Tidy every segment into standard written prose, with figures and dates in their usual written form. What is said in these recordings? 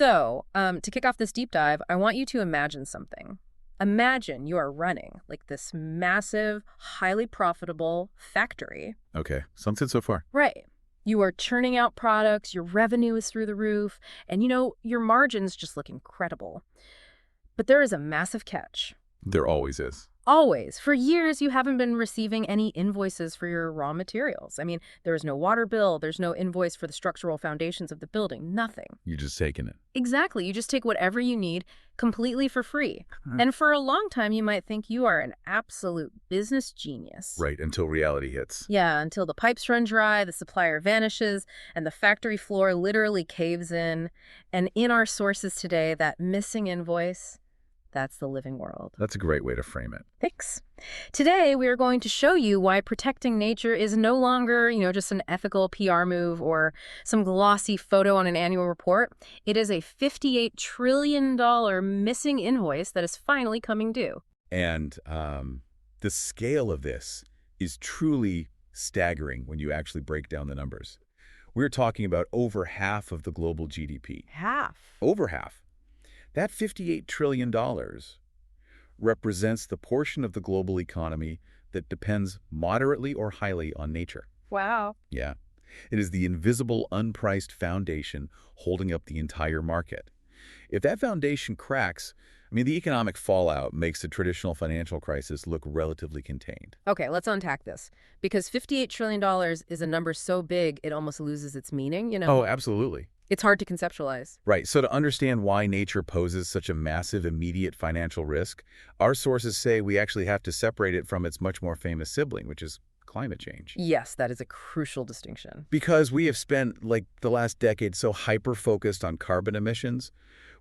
So, to kick off this deep dive, I want you to imagine something. Imagine you are running like this massive, highly profitable factory. Okay, sounds good so far. Right. You are churning out products, your revenue is through the roof, and your margins just look incredible. But there is a massive catch. There always is. Always. For years, you haven't been receiving any invoices for your raw materials. I mean, there is no water bill, there's no invoice for the structural foundations of the building, nothing. You're just taking it. Exactly. You just take whatever you need completely for free. And for a long time, you might think you are an absolute business genius. Right, until reality hits. Yeah, until the pipes run dry, the supplier vanishes, and the factory floor literally caves in. And in our sources today, that missing invoice, that's the living world. That's a great way to frame it. Thanks. Today, we are going to show you why protecting nature is no longer, just an ethical PR move or some glossy photo on an annual report. It is a $58 trillion missing invoice that is finally coming due. And the scale of this is truly staggering when you actually break down the numbers. We're talking about over half of the global GDP. Half. Over half. That $58 trillion represents the portion of the global economy that depends moderately or highly on nature. Wow. Yeah. It is the invisible, unpriced foundation holding up the entire market. If that foundation cracks, the economic fallout makes the traditional financial crisis look relatively contained. Okay, let's unpack this. Because $58 trillion is a number so big, it almost loses its meaning, Oh, absolutely. It's hard to conceptualize. Right. So to understand why nature poses such a massive immediate financial risk, our sources say we actually have to separate it from its much more famous sibling, which is climate change. Yes, that is a crucial distinction. Because we have spent, the last decade so hyper-focused on carbon emissions,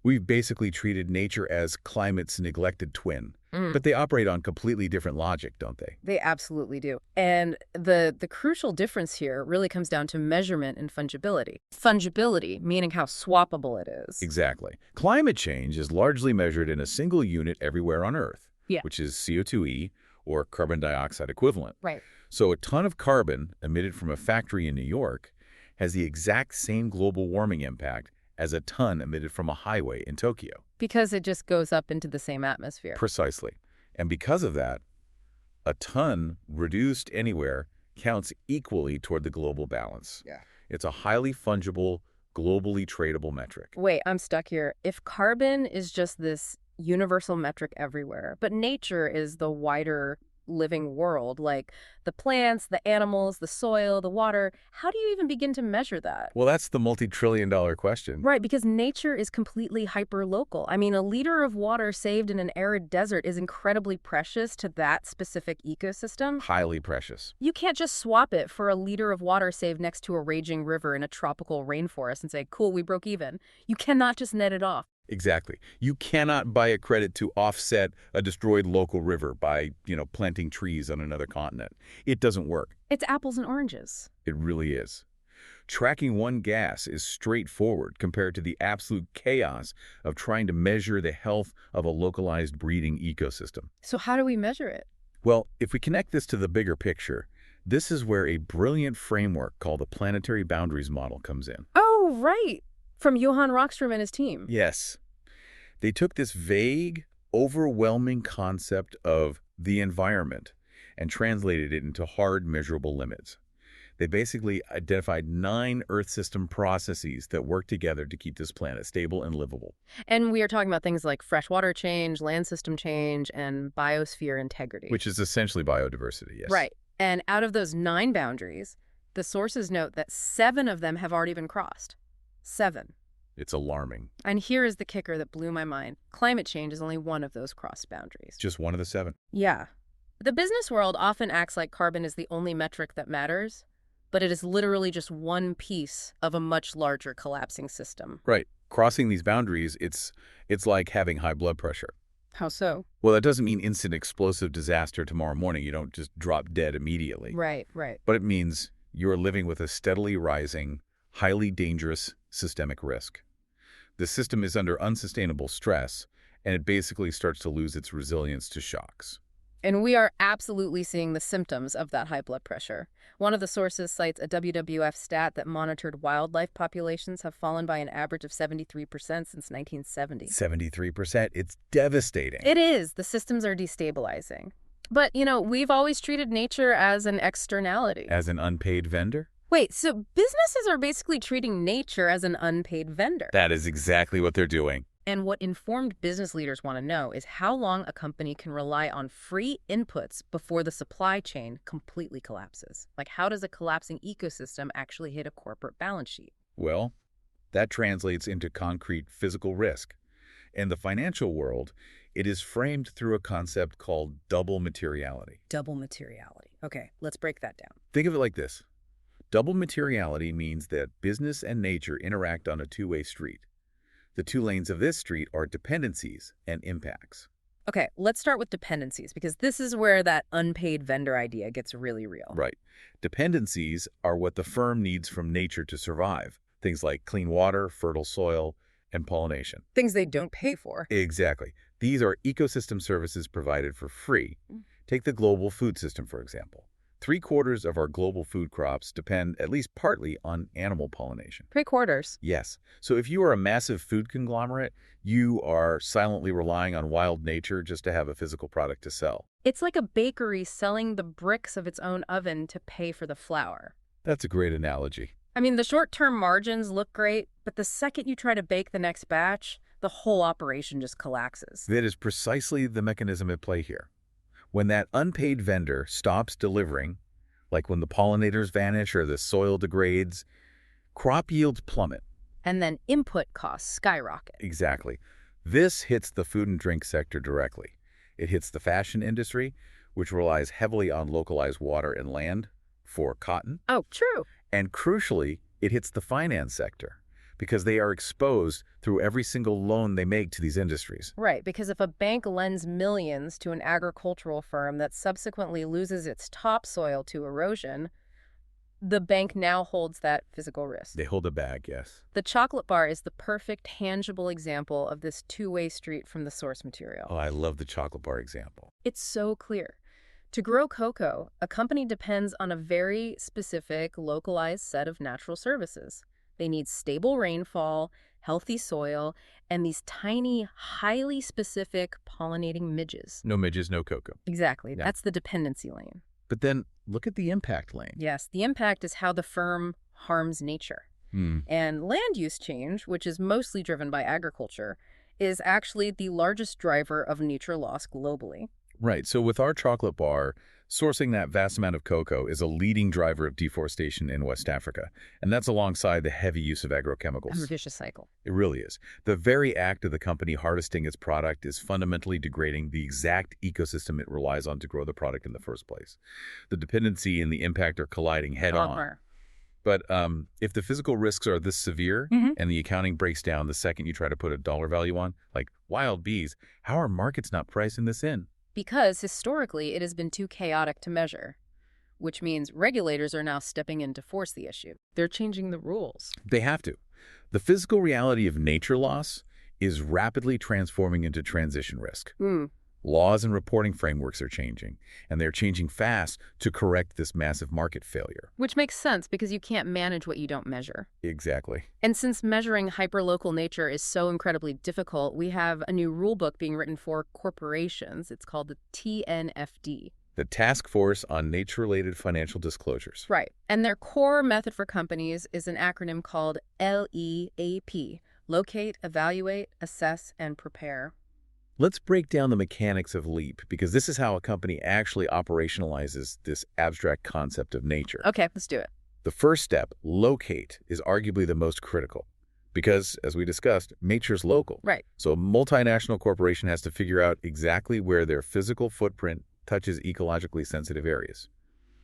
we've basically treated nature as climate's neglected twin. But they operate on completely different logic, don't they? They absolutely do. And the crucial difference here really comes down to measurement and fungibility. Fungibility, meaning how swappable it is. Exactly. Climate change is largely measured in a single unit everywhere on Earth, which is CO2e, or carbon dioxide equivalent. Right. So a ton of carbon emitted from a factory in New York has the exact same global warming impact as a ton emitted from a highway in Tokyo. Because it just goes up into the same atmosphere. Precisely. And because of that, a ton reduced anywhere counts equally toward the global balance. Yeah. It's a highly fungible, globally tradable metric. Wait, I'm stuck here. If carbon is just this universal metric everywhere, but nature is the wider living world, like the plants, the animals, the soil, the water, how do you even begin to measure that? Well, that's the multi-trillion-dollar question. Right, because nature is completely hyper-local. A liter of water saved in an arid desert is incredibly precious to that specific ecosystem. Highly precious. You can't just swap it for a liter of water saved next to a raging river in a tropical rainforest and say, cool, we broke even. You cannot just net it off. Exactly. You cannot buy a credit to offset a destroyed local river by, planting trees on another continent. It doesn't work. It's apples and oranges. It really is. Tracking one gas is straightforward compared to the absolute chaos of trying to measure the health of a localized breeding ecosystem. So how do we measure it? Well, if we connect this to the bigger picture, this is where a brilliant framework called the planetary boundaries model comes in. Oh, right. From Johan Rockström and his team. Yes. They took this vague, overwhelming concept of the environment and translated it into hard, measurable limits. They basically identified 9 Earth system processes that work together to keep this planet stable and livable. And we are talking about things like freshwater change, land system change, and biosphere integrity. Which is essentially biodiversity, yes. Right. And out of those 9 boundaries, the sources note that 7 of them have already been crossed. 7. It's alarming. And here is the kicker that blew my mind. Climate change is only one of those crossed boundaries. Just one of the 7. Yeah. The business world often acts like carbon is the only metric that matters, but it is literally just one piece of a much larger collapsing system. Right. Crossing these boundaries, it's like having high blood pressure. How so? Well, that doesn't mean instant explosive disaster tomorrow morning. You don't just drop dead immediately. Right. But it means you're living with a steadily rising, highly dangerous systemic risk. The system is under unsustainable stress, and it basically starts to lose its resilience to shocks. And we are absolutely seeing the symptoms of that high blood pressure. One of the sources cites a WWF stat that monitored wildlife populations have fallen by an average of 73% since 1970. 73%. It's devastating. It is. The systems are destabilizing. But, we've always treated nature as an externality. As an unpaid vendor? Wait, so businesses are basically treating nature as an unpaid vendor. That is exactly what they're doing. And what informed business leaders want to know is how long a company can rely on free inputs before the supply chain completely collapses. Like, how does a collapsing ecosystem actually hit a corporate balance sheet? Well, that translates into concrete physical risk. In the financial world, it is framed through a concept called double materiality. Double materiality. Okay, let's break that down. Think of it like this. Double materiality means that business and nature interact on a two-way street. The two lanes of this street are dependencies and impacts. Okay, let's start with dependencies, because this is where that unpaid vendor idea gets really real. Right. Dependencies are what the firm needs from nature to survive. Things like clean water, fertile soil, and pollination. Things they don't pay for. Exactly. These are ecosystem services provided for free. Take the global food system, for example. 3/4 of our global food crops depend at least partly on animal pollination. 3/4. Yes. So if you are a massive food conglomerate, you are silently relying on wild nature just to have a physical product to sell. It's like a bakery selling the bricks of its own oven to pay for the flour. That's a great analogy. I mean, the short-term margins look great, but the second you try to bake the next batch, the whole operation just collapses. That is precisely the mechanism at play here. When that unpaid vendor stops delivering, like when the pollinators vanish or the soil degrades, crop yields plummet. And then input costs skyrocket. Exactly. This hits the food and drink sector directly. It hits the fashion industry, which relies heavily on localized water and land for cotton. Oh, true. And crucially, it hits the finance sector because they are exposed through every single loan they make to these industries. Right, because if a bank lends millions to an agricultural firm that subsequently loses its topsoil to erosion, the bank now holds that physical risk. They hold a bag, yes. The chocolate bar is the perfect, tangible example of this two-way street from the source material. Oh, I love the chocolate bar example. It's so clear. To grow cocoa, a company depends on a very specific, localized set of natural services. They need stable rainfall, healthy soil, and these tiny, highly specific pollinating midges. No midges, no cocoa. Exactly. Yeah. That's the dependency lane. But then look at the impact lane. Yes, the impact is how the firm harms nature. And land use change, which is mostly driven by agriculture, is actually the largest driver of nature loss globally. Right. So with our chocolate bar, sourcing that vast amount of cocoa is a leading driver of deforestation in West Africa. And that's alongside the heavy use of agrochemicals. A vicious cycle. It really is. The very act of the company harvesting its product is fundamentally degrading the exact ecosystem it relies on to grow the product in the first place. The dependency and the impact are colliding head-on. But if the physical risks are this severe and the accounting breaks down the second you try to put a dollar value on, like wild bees, how are markets not pricing this in? Because historically it has been too chaotic to measure, which means regulators are now stepping in to force the issue. They're changing the rules. They have to. The physical reality of nature loss is rapidly transforming into transition risk. Laws and reporting frameworks are changing, and they're changing fast to correct this massive market failure. Which makes sense because you can't manage what you don't measure. Exactly. And since measuring hyperlocal nature is so incredibly difficult, we have a new rule book being written for corporations. It's called the TNFD. The Task Force on Nature-Related Financial Disclosures. Right. And their core method for companies is an acronym called LEAP. Locate, evaluate, assess, and prepare. Let's break down the mechanics of LEAP, because this is how a company actually operationalizes this abstract concept of nature. Okay, let's do it. The first step, locate, is arguably the most critical because, as we discussed, nature's local. Right. So a multinational corporation has to figure out exactly where their physical footprint touches ecologically sensitive areas.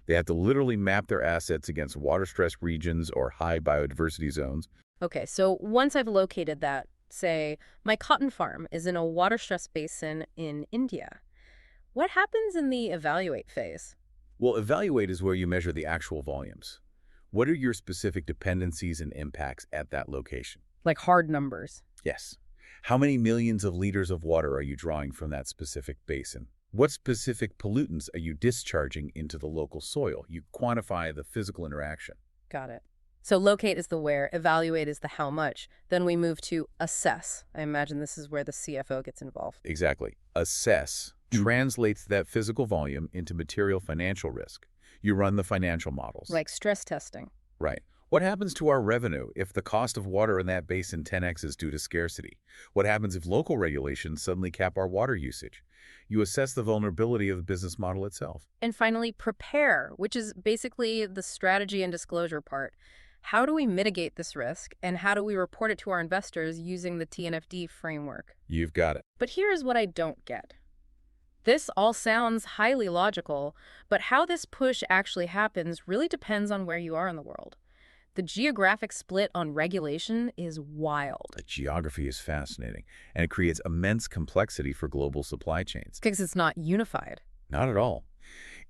They have to literally map their assets against water-stressed regions or high biodiversity zones. Okay, so once I've located that, say, my cotton farm is in a water-stressed basin in India. What happens in the evaluate phase? Well, evaluate is where you measure the actual volumes. What are your specific dependencies and impacts at that location? Like hard numbers. Yes. How many millions of liters of water are you drawing from that specific basin? What specific pollutants are you discharging into the local soil? You quantify the physical interaction. Got it. So locate is the where, evaluate is the how much. Then we move to assess. I imagine this is where the CFO gets involved. Exactly. Assess translates that physical volume into material financial risk. You run the financial models. Like stress testing. Right. What happens to our revenue if the cost of water in that basin 10x is due to scarcity? What happens if local regulations suddenly cap our water usage? You assess the vulnerability of the business model itself. And finally, prepare, which is basically the strategy and disclosure part. How do we mitigate this risk, and how do we report it to our investors using the TNFD framework? You've got it. But here's what I don't get. This all sounds highly logical, but how this push actually happens really depends on where you are in the world. The geographic split on regulation is wild. The geography is fascinating, and it creates immense complexity for global supply chains. Because it's not unified. Not at all.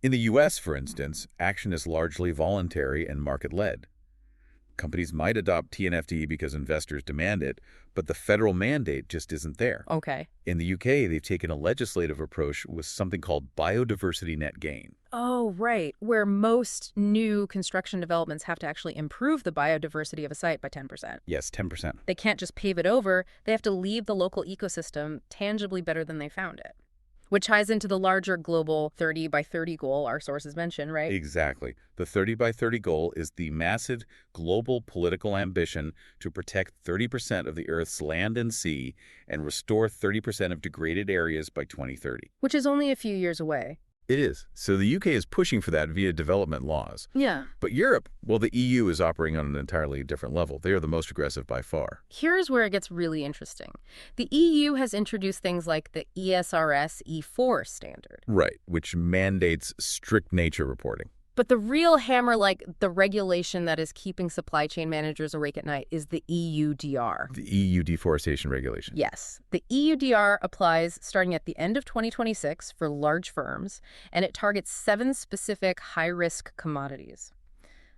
In the U.S., for instance, action is largely voluntary and market-led. Companies might adopt TNFD because investors demand it, but the federal mandate just isn't there. Okay. In the UK, they've taken a legislative approach with something called biodiversity net gain. Oh, right, where most new construction developments have to actually improve the biodiversity of a site by 10%. Yes, 10%. They can't just pave it over, they have to leave the local ecosystem tangibly better than they found it. Which ties into the larger global 30 by 30 goal our sources mention, right? Exactly. The 30 by 30 goal is the massive global political ambition to protect 30% of the Earth's land and sea and restore 30% of degraded areas by 2030. Which is only a few years away. It is. So the UK is pushing for that via development laws. Yeah. But Europe, well, the EU is operating on an entirely different level. They are the most aggressive by far. Here's where it gets really interesting. The EU has introduced things like the ESRS E4 standard. Right, which mandates strict nature reporting. But the real hammer, like the regulation that is keeping supply chain managers awake at night, is the EUDR. The EU deforestation regulation. Yes. The EUDR applies starting at the end of 2026 for large firms, and it targets 7 specific high-risk commodities.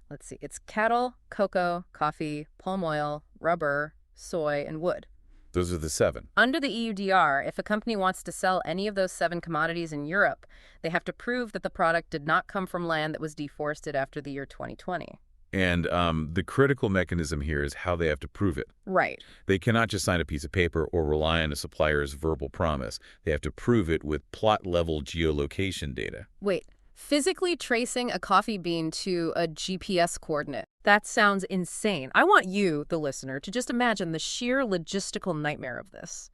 Let's see. It's cattle, cocoa, coffee, palm oil, rubber, soy, and wood. Those are the 7. Under the EUDR, if a company wants to sell any of those 7 commodities in Europe, they have to prove that the product did not come from land that was deforested after the year 2020. And the critical mechanism here is how they have to prove it. Right. They cannot just sign a piece of paper or rely on a supplier's verbal promise. They have to prove it with plot-level geolocation data. Wait. Physically tracing a coffee bean to a GPS coordinate. That sounds insane. I want you, the listener, to just imagine the sheer logistical nightmare of this.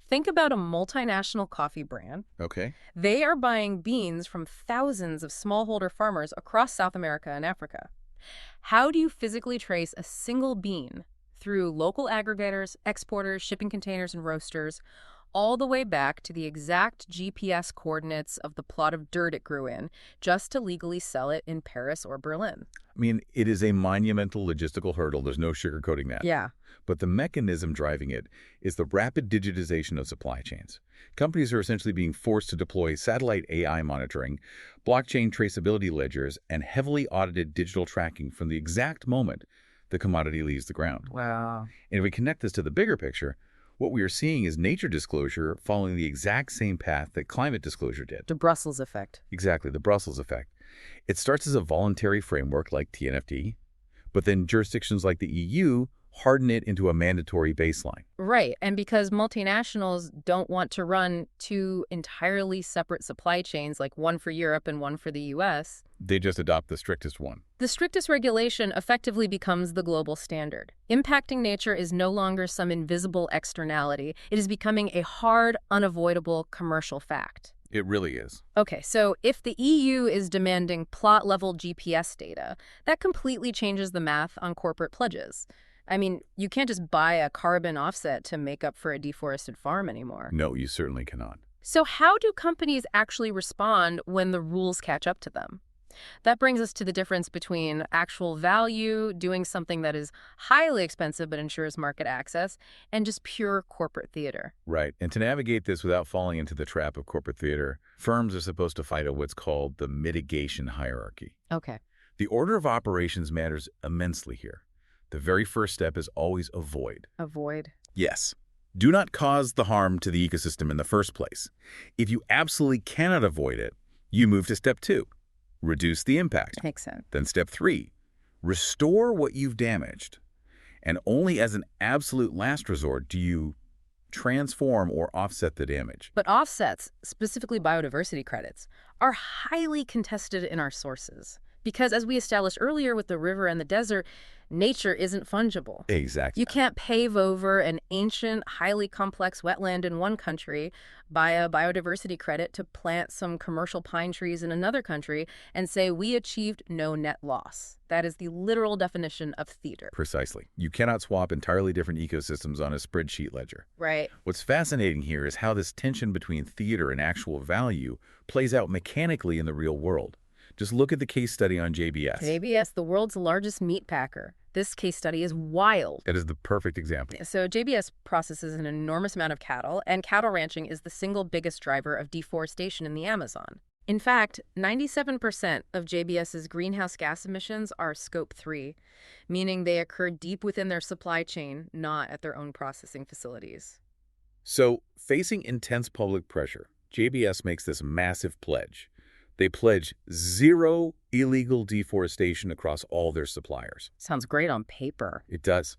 Think about a multinational coffee brand. Okay. They are buying beans from thousands of smallholder farmers across South America and Africa. How do you physically trace a single bean through local aggregators, exporters, shipping containers, and roasters, all the way back to the exact GPS coordinates of the plot of dirt it grew in, just to legally sell it in Paris or Berlin? I mean, it is a monumental logistical hurdle. There's no sugarcoating that. Yeah. But the mechanism driving it is the rapid digitization of supply chains. Companies are essentially being forced to deploy satellite AI monitoring, blockchain traceability ledgers, and heavily audited digital tracking from the exact moment the commodity leaves the ground. Wow. And if we connect this to the bigger picture, what we are seeing is nature disclosure following the exact same path that climate disclosure did. The Brussels effect. Exactly, the Brussels effect. It starts as a voluntary framework like TNFD, but then jurisdictions like the EU harden it into a mandatory baseline. Right, and because multinationals don't want to run 2 entirely separate supply chains, like one for Europe and one for the US, They just adopt the strictest one. the strictest regulation effectively becomes the global standard. Impacting nature is no longer some invisible externality. It is becoming a hard, unavoidable commercial fact. It really is. Okay, so if the EU is demanding plot-level GPS data, that completely changes the math on corporate pledges. I mean, you can't just buy a carbon offset to make up for a deforested farm anymore. No, you certainly cannot. So how do companies actually respond when the rules catch up to them? That brings us to the difference between actual value, doing something that is highly expensive but ensures market access, and just pure corporate theater. Right. And to navigate this without falling into the trap of corporate theater, firms are supposed to fight what's called the mitigation hierarchy. Okay. The order of operations matters immensely here. The very first step is always avoid. Avoid. Yes. Do not cause the harm to the ecosystem in the first place. If you absolutely cannot avoid it, you move to step 2. Reduce the impact. Makes sense. Then step 3. Restore what you've damaged. And only as an absolute last resort do you transform or offset the damage. But offsets, specifically biodiversity credits, are highly contested in our sources. Because as we established earlier with the river and the desert, nature isn't fungible. Exactly. You can't pave over an ancient, highly complex wetland in one country, buy a biodiversity credit to plant some commercial pine trees in another country, and say we achieved no net loss. That is the literal definition of theater. Precisely. You cannot swap entirely different ecosystems on a spreadsheet ledger. Right. What's fascinating here is how this tension between theater and actual value plays out mechanically in the real world. Just look at the case study on JBS. JBS, the world's largest meat packer. This case study is wild. That is the perfect example. So JBS processes an enormous amount of cattle, and cattle ranching is the single biggest driver of deforestation in the Amazon. In fact, 97% of JBS's greenhouse gas emissions are Scope 3, meaning they occur deep within their supply chain, not at their own processing facilities. So, facing intense public pressure, JBS makes this massive pledge. They pledge 0 illegal deforestation across all their suppliers. Sounds great on paper. It does.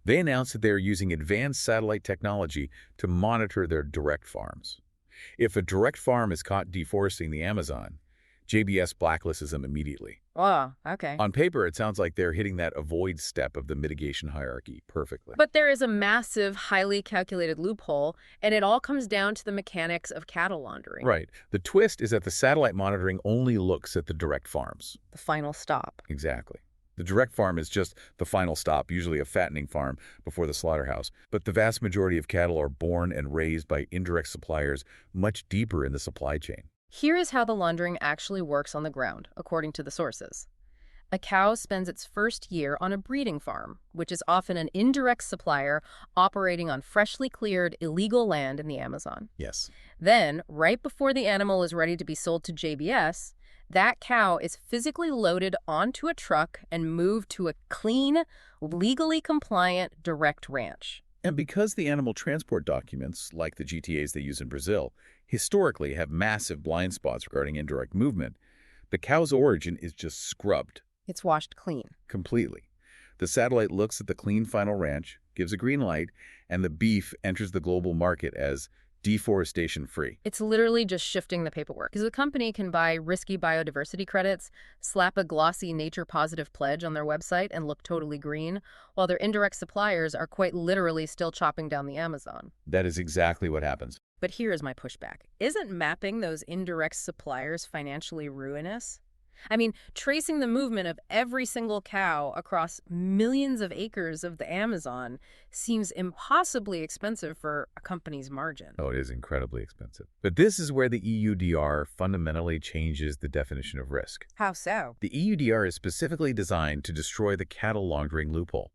They announced that they are using advanced satellite technology to monitor their direct farms. If a direct farm is caught deforesting the Amazon, JBS blacklists them immediately. Oh, okay. On paper, it sounds like they're hitting that avoid step of the mitigation hierarchy perfectly. But there is a massive, highly calculated loophole, and it all comes down to the mechanics of cattle laundering. Right. The twist is that the satellite monitoring only looks at the direct farms. The final stop. Exactly. The direct farm is just the final stop, usually a fattening farm before the slaughterhouse. But the vast majority of cattle are born and raised by indirect suppliers much deeper in the supply chain. Here is how the laundering actually works on the ground, according to the sources. A cow spends its first year on a breeding farm, which is often an indirect supplier operating on freshly cleared, illegal land in the Amazon. Yes. Then, right before the animal is ready to be sold to JBS, that cow is physically loaded onto a truck and moved to a clean, legally compliant direct ranch. And because the animal transport documents, like the GTAs they use in Brazil, historically have massive blind spots regarding indirect movement, the cow's origin is just scrubbed. It's washed clean. Completely. The satellite looks at the clean final ranch, gives a green light, and the beef enters the global market as deforestation-free. It's literally just shifting the paperwork. Because the company can buy risky biodiversity credits, slap a glossy nature-positive pledge on their website, and look totally green, while their indirect suppliers are quite literally still chopping down the Amazon. That is exactly what happens. But here is my pushback. Isn't mapping those indirect suppliers financially ruinous? I mean, tracing the movement of every single cow across millions of acres of the Amazon seems impossibly expensive for a company's margin. Oh, it is incredibly expensive. But this is where the EUDR fundamentally changes the definition of risk. How so? The EUDR is specifically designed to destroy the cattle laundering loophole.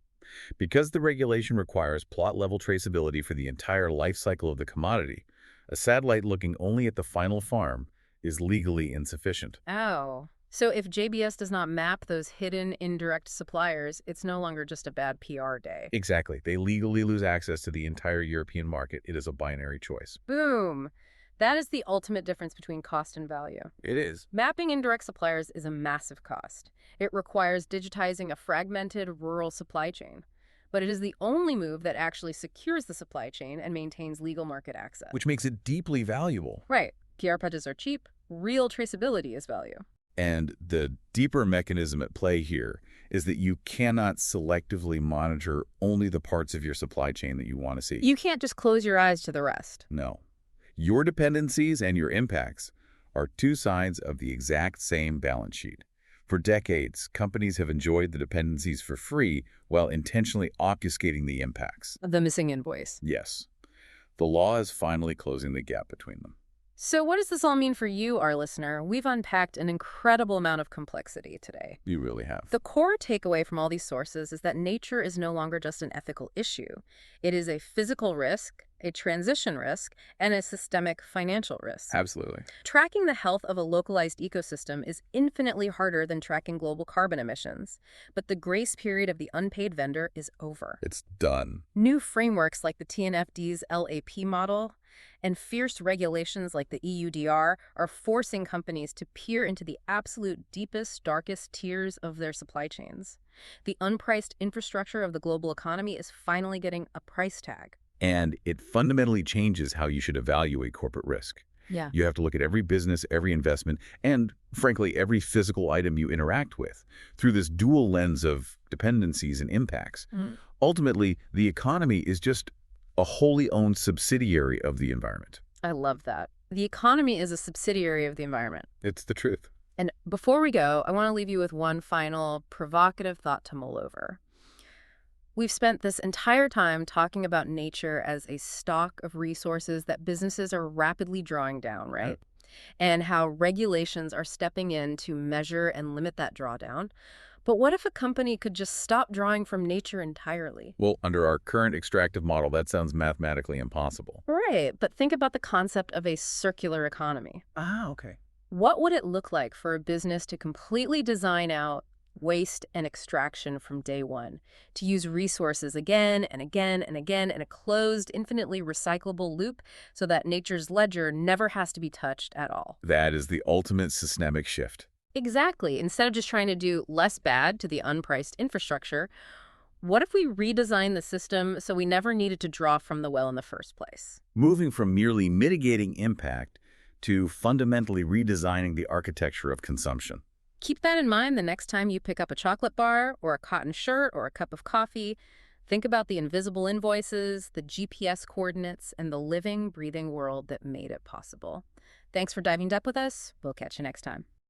Because the regulation requires plot-level traceability for the entire life cycle of the commodity, a satellite looking only at the final farm is legally insufficient. Oh. So if JBS does not map those hidden indirect suppliers, it's no longer just a bad PR day. Exactly. They legally lose access to the entire European market. It is a binary choice. Boom. That is the ultimate difference between cost and value. It is. Mapping indirect suppliers is a massive cost. It requires digitizing a fragmented rural supply chain. But it is the only move that actually secures the supply chain and maintains legal market access. Which makes it deeply valuable. Right. PR pledges are cheap. Real traceability is value. And the deeper mechanism at play here is that you cannot selectively monitor only the parts of your supply chain that you want to see. You can't just close your eyes to the rest. No. Your dependencies and your impacts are two sides of the exact same balance sheet. For decades, companies have enjoyed the dependencies for free while intentionally obfuscating the impacts. The missing invoice. Yes. The law is finally closing the gap between them. So what does this all mean for you, our listener? We've unpacked an incredible amount of complexity today. You really have. The core takeaway from all these sources is that nature is no longer just an ethical issue. It is a physical risk, a transition risk, and a systemic financial risk. Absolutely. Tracking the health of a localized ecosystem is infinitely harder than tracking global carbon emissions, but the grace period of the unpaid vendor is over. It's done. New frameworks like the TNFD's LAP model and fierce regulations like the EUDR are forcing companies to peer into the absolute deepest, darkest tiers of their supply chains. The unpriced infrastructure of the global economy is finally getting a price tag. And it fundamentally changes how you should evaluate corporate risk. Yeah. You have to look at every business, every investment, and frankly, every physical item you interact with through this dual lens of dependencies and impacts. Ultimately, the economy is just a wholly owned subsidiary of the environment. I love that. The economy is a subsidiary of the environment. It's the truth. And before we go, I want to leave you with one final provocative thought to mull over. We've spent this entire time talking about nature as a stock of resources that businesses are rapidly drawing down, right? And how regulations are stepping in to measure and limit that drawdown. But what if a company could just stop drawing from nature entirely? Well, under our current extractive model, that sounds mathematically impossible. Right, but think about the concept of a circular economy. Okay. What would it look like for a business to completely design out waste and extraction from day one, to use resources again and again and again in a closed, infinitely recyclable loop so that nature's ledger never has to be touched at all? That is the ultimate systemic shift. Exactly. Instead of just trying to do less bad to the unpriced infrastructure, what if we redesign the system so we never needed to draw from the well in the first place? Moving from merely mitigating impact to fundamentally redesigning the architecture of consumption. Keep that in mind the next time you pick up a chocolate bar or a cotton shirt or a cup of coffee. Think about the invisible invoices, the GPS coordinates, and the living, breathing world that made it possible. Thanks for diving deep with us. We'll catch you next time.